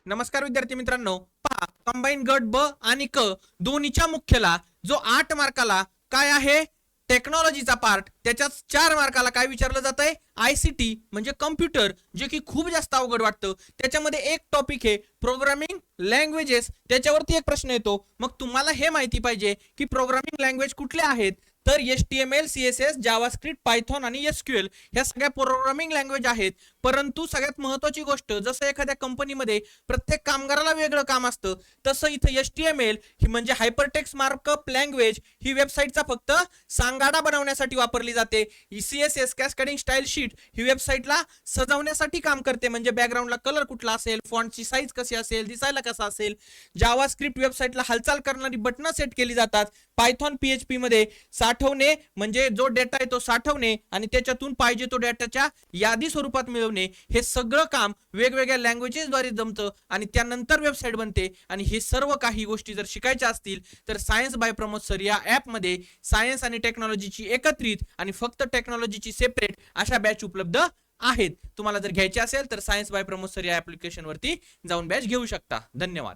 नमस्कार विद्यार्थी मित्रांनो, पहा कंबाईन गट ब आणि क दोन्हीच्या मुख्यला जो 8 मार्काला काय आहे टेक्नॉलॉजीचा पार्ट, त्याच्यात 4 मार्काला काय विचारलं जात आहे आयसीटी म्हणजे कम्प्युटर, जे की खूप जास्त अवघड वाटतं. त्याच्यामध्ये एक टॉपिक आहे प्रोग्रामिंग लँग्वेजेस, त्याच्यावरती एक प्रश्न येतो. मग तुम्हाला हे माहिती पाहिजे की प्रोग्रामिंग लँग्वेज कुठल्या आहेत, तर HTML, CSS, जावास्क्रिप्ट, पायथॉन आणि SQL ह्या सगळ्या प्रोग्रामिंग लँग्वेज आहेत. परंतु सगळ्यात महत्त्वाची गोष्ट, जसं एखाद्या कंपनीमध्ये प्रत्येक कामगाराला वेगळं काम असतं, तसं इथं HTML ही म्हणजे हायपरटेक्स्ट मार्कअप लँग्वेज ही वेबसाईटचा फक्त सांगाडा बनवण्यासाठी वापरली जाते. CSS कॅस्केडिंग स्टाईल शीट ही वेबसाईटला सजवण्यासाठी काम करते, म्हणजे बॅकग्राऊंडला कलर कुठला असेल, फॉन्टची साईज कशी असेल, दिसायला कसा असेल. जावास्क्रिप्ट वेबसाईटला हालचाल करणारी बटणं सेट केली जातात. पायथॉन PHP मध्ये साठवणे म्हणजे जो डेटा आहे तो साठवणे आणि त्याच्यातून पाहिजे तो डेटाच्या यादी स्वरूपात मिळवणे, हे सगळं काम वेगवेगळ्या लँग्वेजेसद्वारे जमतं आणि त्यानंतर वेबसाईट बनते. आणि हे सर्व काही गोष्टी जर शिकायच्या असतील तर सायन्स बाय प्रमोद सर या ॲपमध्ये सायन्स आणि टेक्नॉलॉजीची एकत्रित आणि फक्त टेक्नॉलॉजीची सेपरेट अशा बॅच उपलब्ध आहेत. तुम्हाला जर घ्यायची असेल तर सायन्स बाय प्रमोद सर या ॲप्लिकेशनवरती जाऊन बॅच घेऊ शकता. धन्यवाद.